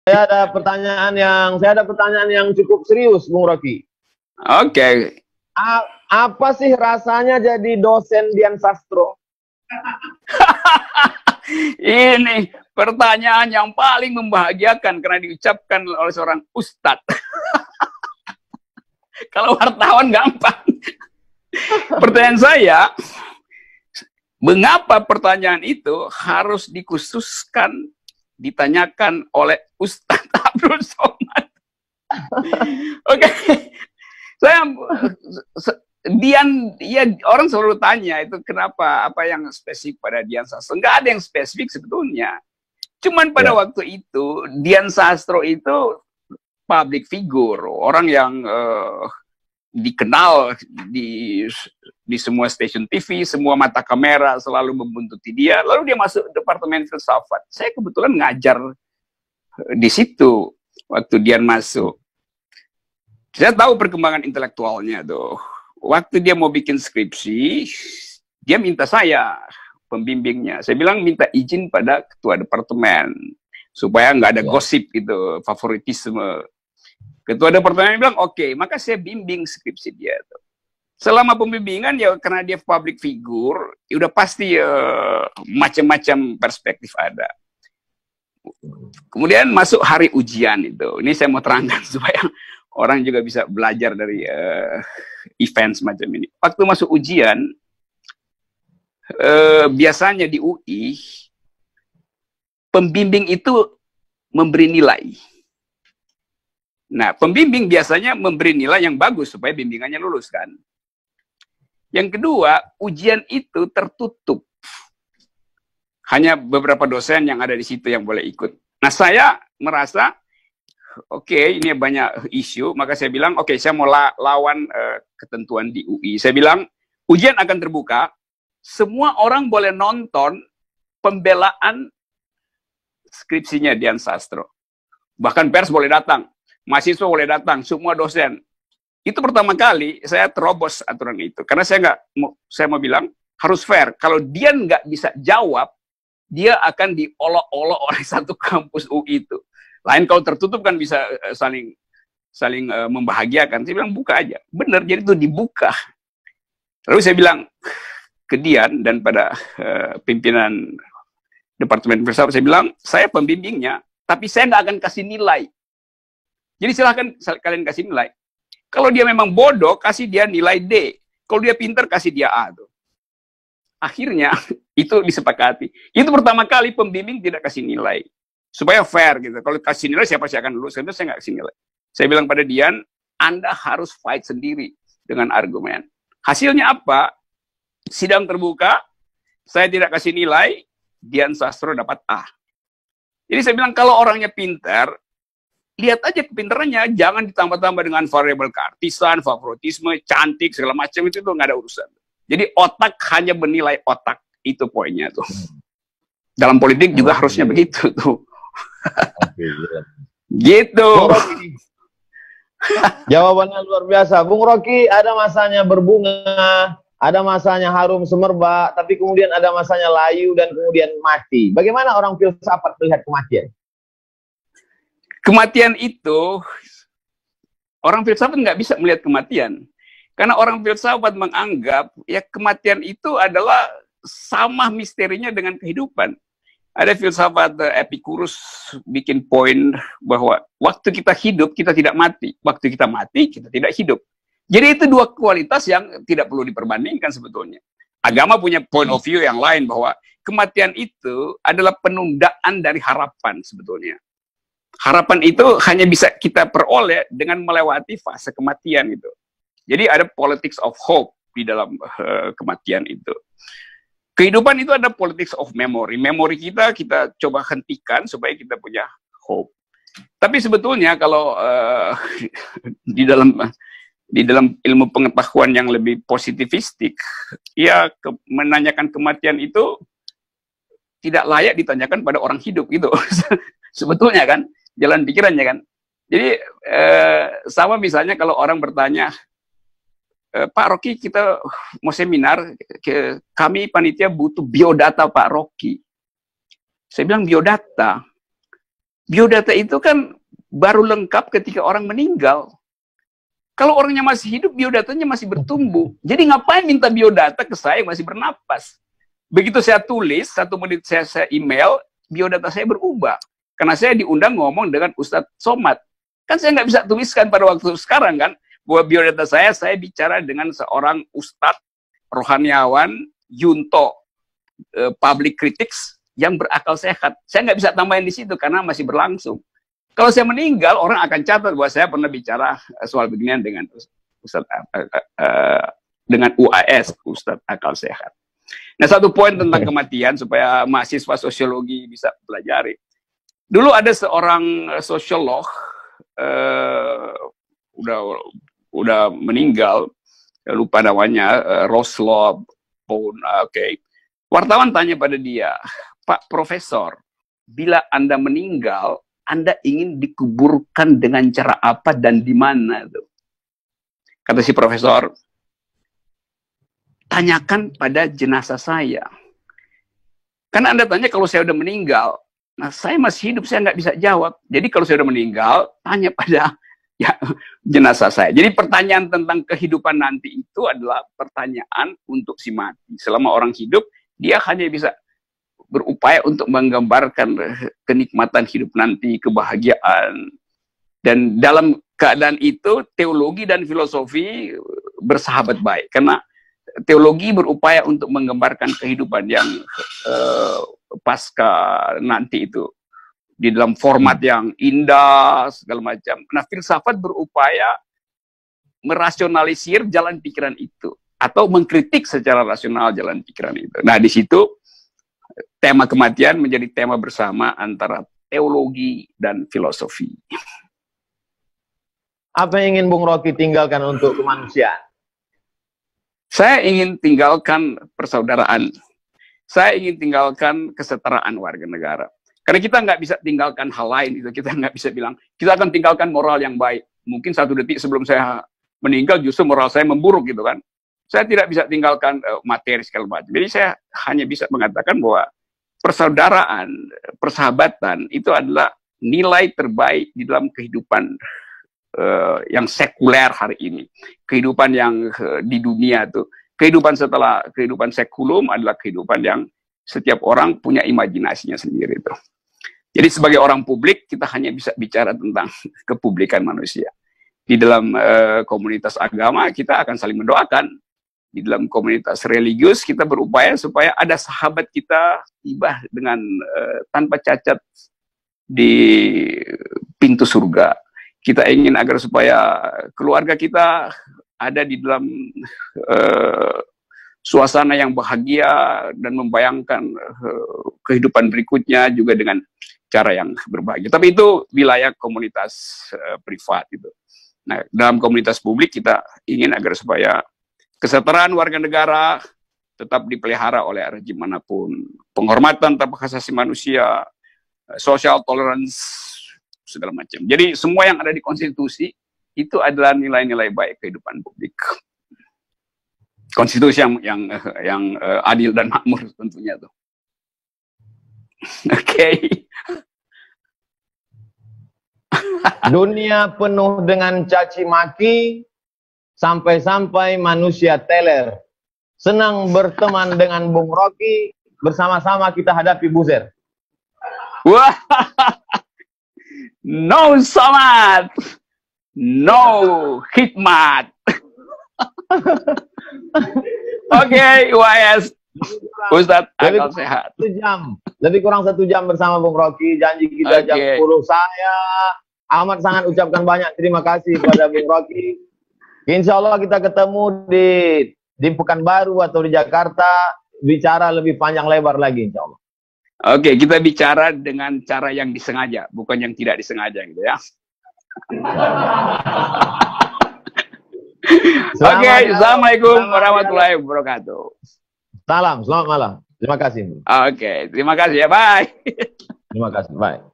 Saya ada pertanyaan yang cukup serius, Bung Rocky. Oke. Apa sih rasanya jadi dosen Dian Sastro? Ini pertanyaan yang paling membahagiakan karena diucapkan oleh seorang ustadz. Kalau wartawan gampang. Pertanyaan saya, mengapa pertanyaan itu harus dikhususkan ditanyakan oleh Ustadz Abdul Somad? Oke, saya Dian, ya orang selalu tanya itu kenapa, apa yang spesifik pada Dian Sastro? Enggak ada yang spesifik sebetulnya. Cuman pada waktu itu Dian Sastro itu public figure, orang yang dikenal di semua stasiun TV, semua mata kamera selalu membuntuti dia. Lalu dia masuk departemen filsafat. Saya kebetulan ngajar di situ waktu dia masuk. Saya tahu perkembangan intelektualnya tuh. Waktu dia mau bikin skripsi, dia minta saya pembimbingnya. Saya bilang minta izin pada ketua departemen supaya nggak ada gosip gitu, favoritisme. Ketua departemen bilang oke, maka saya bimbing skripsi dia tuh. Selama pembimbingan ya karena dia public figure, ya udah pasti macam-macam perspektif ada. Kemudian masuk hari ujian itu. Ini saya mau terangkan supaya orang juga bisa belajar dari event semacam ini. Waktu masuk ujian, biasanya di UI, pembimbing itu memberi nilai. Nah, pembimbing biasanya memberi nilai yang bagus supaya bimbingannya lulus kan. Yang kedua, ujian itu tertutup. Hanya beberapa dosen yang ada di situ yang boleh ikut. Nah, saya merasa, oke, ini banyak isu, maka saya bilang, oke, saya mau lawan ketentuan di UI. Saya bilang, ujian akan terbuka, semua orang boleh nonton pembelaan skripsinya Dian Sastro. Bahkan pers boleh datang. Mahasiswa boleh datang, semua dosen. Itu pertama kali saya terobos aturan itu. Karena saya mau bilang, harus fair. Kalau dia nggak bisa jawab, dia akan diolok-olok oleh satu kampus UI itu. Lain kalau tertutup kan bisa saling membahagiakan. Saya bilang, buka aja. Benar, jadi itu dibuka. Lalu saya bilang ke Dian dan pada pimpinan Departemen Filsafat, saya bilang, saya pembimbingnya, tapi saya nggak akan kasih nilai. Jadi silahkan kalian kasih nilai. Kalau dia memang bodoh, kasih dia nilai D. Kalau dia pintar, kasih dia A. Tuh. Akhirnya, itu disepakati. Itu pertama kali pembimbing tidak kasih nilai. Supaya fair gitu. Kalau kasih nilai, siapa sih akan lulus? Karena saya nggak kasih nilai. Saya bilang pada Dian, Anda harus fight sendiri dengan argumen. Hasilnya apa? Sidang terbuka, saya tidak kasih nilai, Dian Sastro dapat A. Jadi saya bilang, kalau orangnya pintar, lihat aja kepintarannya, jangan ditambah-tambah dengan variabel keartisan, favoritisme, cantik, segala macam itu nggak ada urusan. Jadi otak hanya bernilai otak, itu poinnya tuh. Dalam politik juga harusnya begitu tuh. Gitu. Jawabannya luar biasa. Bung Rocky, ada masanya berbunga, ada masanya harum semerbak, tapi kemudian ada masanya layu dan kemudian mati. Bagaimana orang filsafat melihat kematian? Kematian itu, orang filsafat nggak bisa melihat kematian. Karena orang filsafat menganggap, ya kematian itu adalah sama misterinya dengan kehidupan. Ada filsafat Epicurus bikin poin bahwa waktu kita hidup, kita tidak mati. Waktu kita mati, kita tidak hidup. Jadi itu dua kualitas yang tidak perlu diperbandingkan sebetulnya. Agama punya point of view yang lain bahwa kematian itu adalah penundaan dari harapan sebetulnya. Harapan itu hanya bisa kita peroleh dengan melewati fase kematian itu. Jadi ada politics of hope di dalam kematian itu. Kehidupan itu ada politics of memory. Memori kita coba hentikan supaya kita punya hope. Tapi sebetulnya kalau di dalam ilmu pengetahuan yang lebih positivistik, ya menanyakan kematian itu tidak layak ditanyakan pada orang hidup gitu. Sebetulnya kan, jalan pikirannya kan. Jadi sama misalnya kalau orang bertanya, Pak Rocky kita mau seminar, kami panitia butuh biodata Pak Rocky. Saya bilang biodata. Biodata itu kan baru lengkap ketika orang meninggal. Kalau orangnya masih hidup, biodatanya masih bertumbuh. Jadi ngapain minta biodata ke saya yang masih bernapas? Begitu saya tulis, 1 menit saya email, biodata saya berubah. Karena saya diundang ngomong dengan Ustadz Somad. Kan saya nggak bisa tuliskan pada waktu sekarang kan, bahwa biodata saya bicara dengan seorang Ustadz rohaniawan, Yunto, public critics, yang berakal sehat. Saya nggak bisa tambahin di situ karena masih berlangsung. Kalau saya meninggal, orang akan catat bahwa saya pernah bicara soal beginian dengan Ustadz, dengan UAS, Ustadz Akal Sehat. Nah, satu poin tentang kematian supaya mahasiswa sosiologi bisa pelajari. Dulu ada seorang sosiolog, udah meninggal, lupa namanya, Roslow, oke. Wartawan tanya pada dia, Pak Profesor, bila Anda meninggal, Anda ingin dikuburkan dengan cara apa dan di mana? Kata si profesor, tanyakan pada jenazah saya. Karena Anda tanya kalau saya udah meninggal, nah saya masih hidup, saya nggak bisa jawab. Jadi kalau saya udah meninggal, tanya pada jenazah saya. Jadi pertanyaan tentang kehidupan nanti itu adalah pertanyaan untuk si mati. Selama orang hidup, dia hanya bisa berupaya untuk menggambarkan kenikmatan hidup nanti, kebahagiaan. Dan dalam keadaan itu, teologi dan filosofi bersahabat baik. Karena teologi berupaya untuk menggambarkan kehidupan yang pasca nanti itu. Di dalam format yang indah, segala macam. Nah, filsafat berupaya merasionalisir jalan pikiran itu. Atau mengkritik secara rasional jalan pikiran itu. Nah, di situ, tema kematian menjadi tema bersama antara teologi dan filosofi. Apa yang ingin Bung Rocky tinggalkan untuk kemanusiaan? Saya ingin tinggalkan persaudaraan. Saya ingin tinggalkan kesetaraan warga negara. Karena kita nggak bisa tinggalkan hal lain. Itu kita nggak bisa bilang, kita akan tinggalkan moral yang baik. Mungkin 1 detik sebelum saya meninggal justru moral saya memburuk gitu kan. Saya tidak bisa tinggalkan materi segala macam. Jadi saya hanya bisa mengatakan bahwa persaudaraan, persahabatan itu adalah nilai terbaik di dalam kehidupan yang sekuler hari ini. Kehidupan yang di dunia itu. Kehidupan setelah kehidupan sekulum adalah kehidupan yang setiap orang punya imajinasinya sendiri itu. Jadi sebagai orang publik kita hanya bisa bicara tentang kepublikan manusia. Di dalam komunitas agama kita akan saling mendoakan. Di dalam komunitas religius kita berupaya supaya ada sahabat kita tiba dengan tanpa cacat di pintu surga. Kita ingin agar supaya keluarga kita ada di dalam suasana yang bahagia dan membayangkan kehidupan berikutnya juga dengan cara yang berbahagia. Tapi itu wilayah komunitas privat itu. Nah, dalam komunitas publik kita ingin agar supaya kesetaraan warga negara tetap dipelihara oleh rejim manapun. Penghormatan terhadap hak asasi manusia, social tolerance, segala macam. Jadi semua yang ada di konstitusi itu adalah nilai-nilai baik kehidupan publik. Konstitusi yang adil dan makmur tentunya tuh. Oke. Dunia penuh dengan caci maki, sampai-sampai manusia teler. Senang berteman dengan Bung Rocky, bersama-sama kita hadapi Buzer. Wah, no Somad, no hikmat. Oke, UAS, Ustadz Akal Sehat. Lebih kurang 1 jam bersama Bung Rocky. Janji kita jam 10. Saya amat sangat ucapkan banyak terima kasih kepada Bung Rocky. Insya Allah kita ketemu di Pekanbaru atau di Jakarta, bicara lebih panjang lebar lagi insya Allah. Oke, kita bicara dengan cara yang disengaja, bukan yang tidak disengaja gitu ya. Oke, assalamualaikum warahmatullahi wabarakatuh. Salam, selamat malam. Terima kasih. Oke, terima kasih ya, bye. Terima kasih, bye.